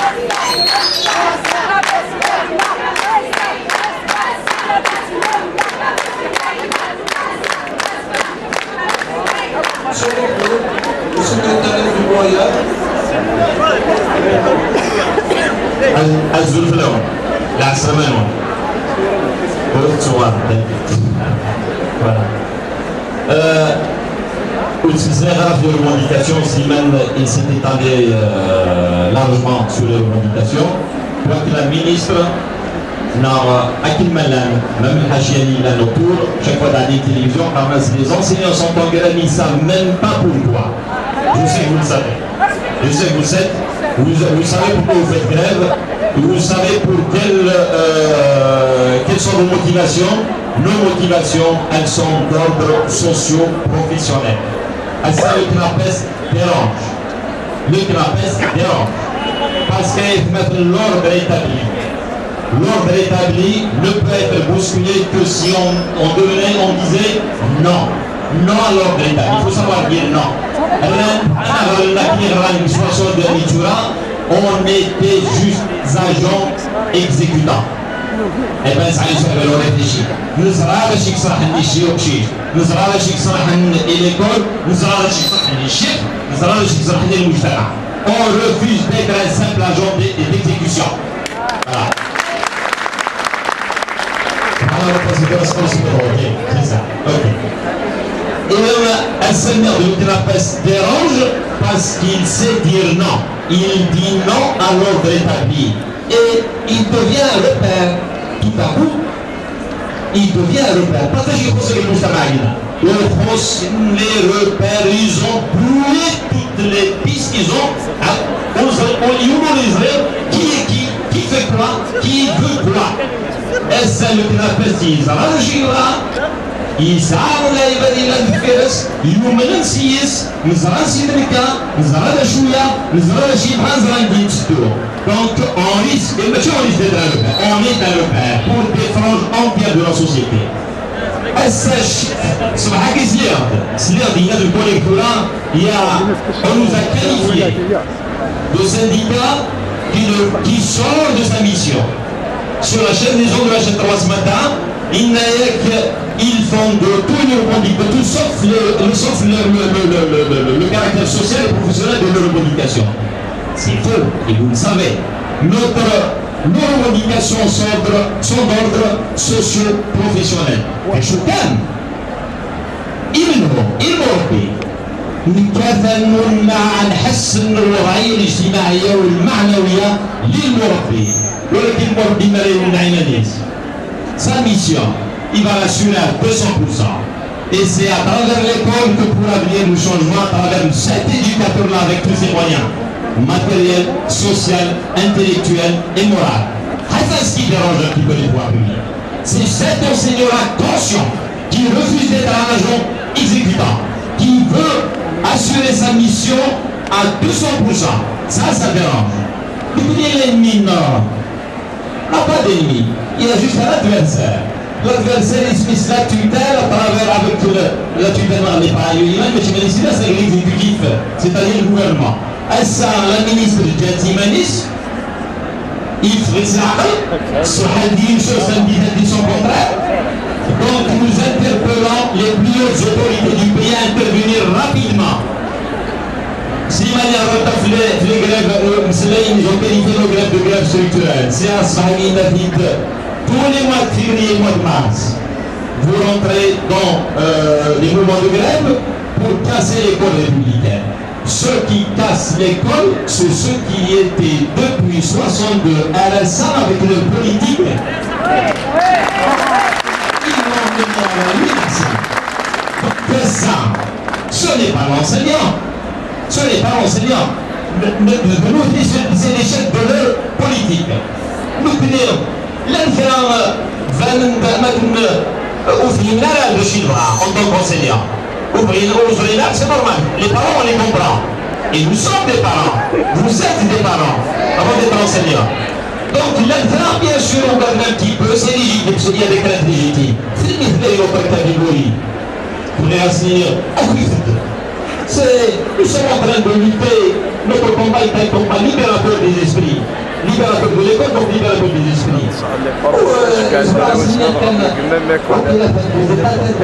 Le secrétaire du royal. الزلف الأول العسرمان والتصوار les revendications, Slimane, il s'est étalé largement sur les revendications. Je crois que la ministre même Hachiani là autour, chaque fois dans les télévisions, les enseignants sont en grève, ils ne savent même pas pourquoi. Je sais que vous le savez. Je sais que vous le savez. Vous savez pourquoi vous faites grève. Vous savez pour quelles sont vos motivations. Nos motivations, elles sont d'ordre socio-professionnel. Le CNAPES dérange. Le CNAPES dérange. Parce qu'il faut mettre l'ordre établi. L'ordre établi ne peut être bousculé que si on disait non. Non à l'ordre établi. Il faut savoir dire non. On était juste agents exécutants. Eh bien, ça nous fait réfléchir. Nous avons réfléchi que ça a été nous avons réfléchi que ça a été l'école, nous avons réfléchi que ça a été les chiffres, nous avons réfléchi que ça a été le mouchara. On refuse d'être un simple agent d'exécution. Voilà. C'est ça. Ok. Et un seigneur de l'UTNAPES dérange parce qu'il sait dire non. Il dit non à l'ordre établi. Et il devient un repère. Tout à coup, il devient un repère. Parce que je pense que les repères, ils ont brûlé toutes les pistes qu'ils ont. On humoriserait qui est qui fait quoi, qui veut quoi. Et c'est le CNAPES dit, ça va le gila. يسعى ولا يبني إلا الفكرس يوم نسيس نزرع سيدريكا نزرع شوية نزرع شي بحال نزرع ندير تستو donc on risque ماشي on risque d'être un repère on est un repère pour des franges entières de la société الساش صباح هكا سليرد il y a de collectora on nous a qualifié de syndicat qui sort de sa mission sur la chaîne des ondes de la chaîne 3 ce matin ils font de tout une revendication, tout sauf le caractère social et professionnel de leur revendication. C'est faux, et vous le savez. Nos revendications sont d'ordre socio-professionnel. الحكام المربي نكافئ نحسن الوضعية الاجتماعية والمعنوية للمربي ولكن المربي ما يمنع الناس. Sa mission, il va l'assurer à 200%. Et c'est à travers l'école que pourra venir le changement, à travers cet éducateur-là avec tous ses moyens, matériels, social, intellectuels et moral. C'est ce qui dérange un petit peu les pouvoirs publics. C'est cet enseignant-là conscient qui refuse d'être un agent exécutant, qui veut assurer sa mission à 200%. Ça dérange. Devenir l'ennemi, non. Il n'a pas d'ennemi. Il y a juste un adversaire. L'adversaire, il se met la tutelle à travers avec la tutelle dans les parents. Mais c'est l'exécutif, c'est-à-dire le gouvernement. Ça, la ministre de Jatimanis, il ferait ça, sur une chose, son contraire. Donc nous interpellons les plus hautes autorités du pays à intervenir rapidement. Si manière les grèves, ils ont qualifié nos grèves de grève structurelle. C'est un Sahami David. Tous les mois de février et mois de mars, vous rentrez dans les mouvements de grève pour casser l'école républicaine. Ceux qui cassent l'école, c'est ceux qui étaient depuis 62 à la salle avec leur politique. Ils vont venir à la lutte. Que ça, ce n'est pas l'enseignant. Ce n'est pas l'enseignant. C'est l'échec de leur politique. Nous tenons l'enfant va nous ouvrir la de Chinois en tant qu'enseignant. Ouvrir c'est normal. Les parents, on les comprend. Et nous sommes des parents. Vous êtes des parents avant d'être enseignants. Donc l'enfant, bien sûr, on garde un petit peu. C'est légitime, parce qu'il y a des craintes légitimes. C'est une autre catégorie. Pour les enseignants, nous sommes en train de lutter. Notre combat est un combat libérateur des esprits. l'école de l'école donc libération des esprits.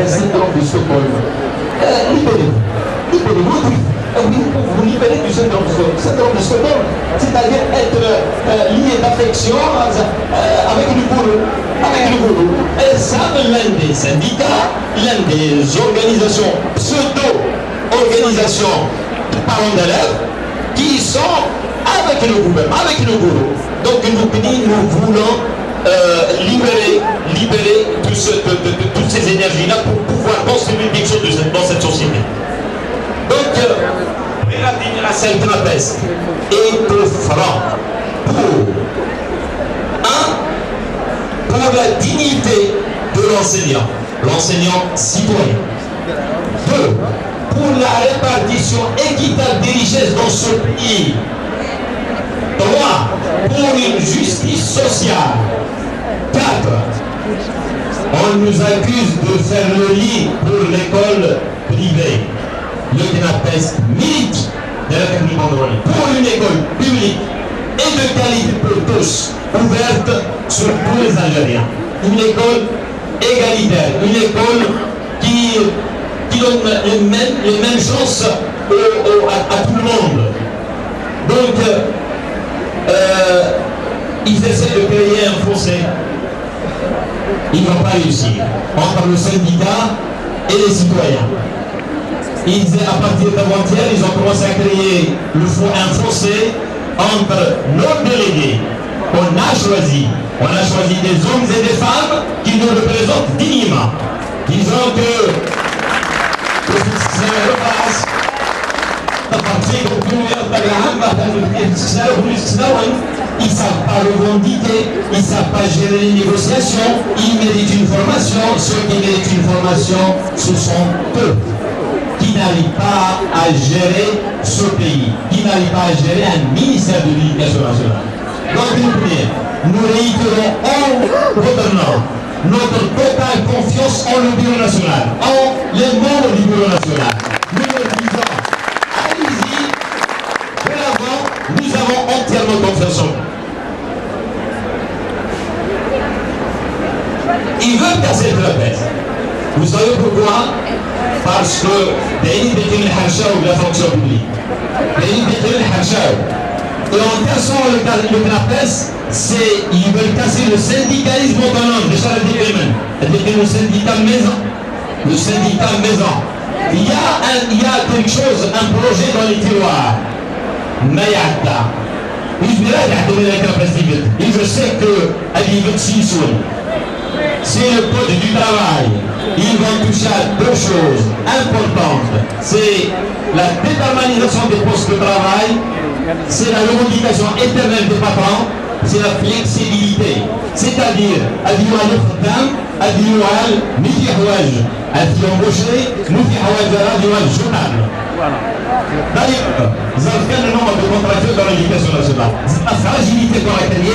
Syndrome de Stockholm. Vous libérez du syndrome de Stockholm, c'est-à-dire être lié d'affection avec le boulot. Et ça, l'un des syndicats, l'un des organisations, pseudo-organisations de parents d'élèves, qui sont avec le gouvernement, avec le boulot. Donc nous voulons libérer toutes ces énergies-là pour pouvoir construire quelque chose dans cette société. Donc, la scène trapèze est pour la dignité de l'enseignant citoyen. 2. Pour la répartition équitable des richesses dans ce pays. 3. Pour une justice sociale. 4. On nous accuse de faire le lit pour l'école privée. Le CNAPES milite de la technique androïde pour une école publique et de qualité pour tous, ouverte sur tous les Algériens. Une école égalitaire, une école qui donne les mêmes chances à tout le monde. Donc, ils essaient de créer un fossé. Ils ne vont pas réussir entre le syndicat et les citoyens. À partir d'avant-hier, ils ont commencé à créer un fossé entre nos délégués qu'on a choisi. On a choisi des hommes et des femmes qui nous représentent dignement. Disons que ils ne savent pas revendiquer, ils ne savent pas gérer les négociations, ils méritent une formation. Ceux qui méritent une formation, ce sont eux qui n'arrivent pas à gérer ce pays, qui n'arrivent pas à gérer un ministère de l'Éducation nationale. Donc, nous réitérons en votre nom notre totale confiance en le Bureau national, en les membres du Bureau national. Nous leur disons, allez-y, de l'avant, nous avons entièrement confiance en vous. Ils veulent casser le trapèze. Vous savez pourquoi? Parce que de la fonction publique. Et en cassant le CNAPES, ils veulent casser le syndicalisme autonome de Charles Degremen, le syndicat maison. Le syndicat maison. Il y a quelque chose, un projet dans les tiroirs. Mayata. Et je sais que c'est le code du travail. Ils vont toucher à deux choses importantes. C'est la déterminisation des postes de travail, c'est la revendication éternelle des patrons, c'est la flexibilité. C'est-à-dire, Adioual Khadam, Adioual Miti Houaj, Adi embauché, Miti Houaj Adioual journal. D'ailleurs, vous avez fait le nombre de contractuels dans l'éducation nationale. C'est la fragilité dans laquelle il y a.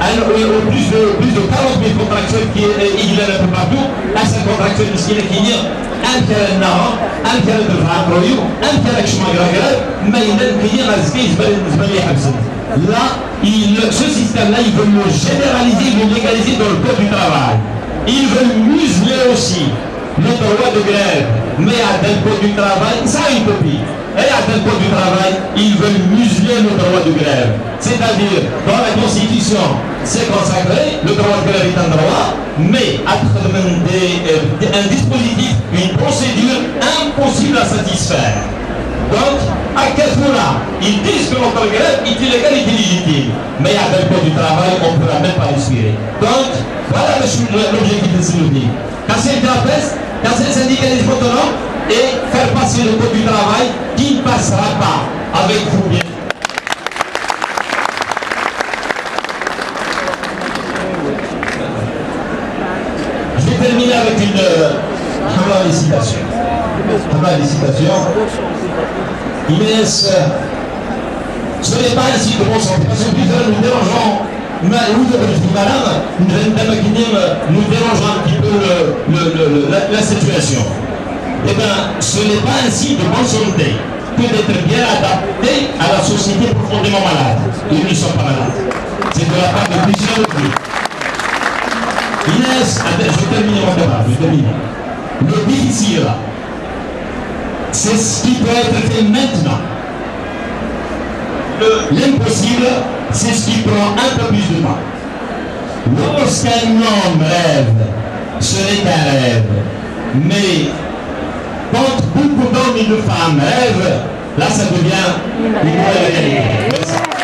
Plus de 40 000 contractuels qui existent un peu partout, un seul contractuel qui est qui est un tel nord, un tel de Vagroyou, un tel chemin grave, mais il est qui est rasqué, là, ce système-là, ils veulent le généraliser, ils veulent le légaliser dans le code du travail. Ils veulent museler aussi le droit de grève, mais à tel code du travail, ça a une copie. Et à tel code du travail, ils veulent museler le droit de grève. C'est-à-dire, dans la Constitution, c'est consacré, le droit de grève est un droit, mais à travers un dispositif, une procédure impossible à satisfaire. Donc, à quel moment ils disent que notre grève est illégale et illégitime, mais à tel code du travail, on ne pourra même pas respirer. Donc, voilà l'objectif de ce livre. Casser le trapèze, casser le syndicalisme autonome, et faire passer le code du travail qui ne passera pas avec vous bien. Je vais terminer avec une citation. Inès, ce n'est pas ainsi que mon sang, parce que nous dérangeons, nous dérangeons un petit peu la situation. Eh bien, ce n'est pas ainsi de bonne santé que d'être bien adapté à la société profondément malade. Ils ne sont pas malades. C'est de la part de Christian Leclerc. Inès, je termine mon débat, je termine. Le difficile, c'est ce qui peut être fait maintenant. L'impossible, c'est ce qui prend un peu plus de temps. Lorsqu'un homme rêve, ce n'est qu'un rêve. Mais quand beaucoup d'hommes et de femmes rêvent, là ça devient une vraie réalité.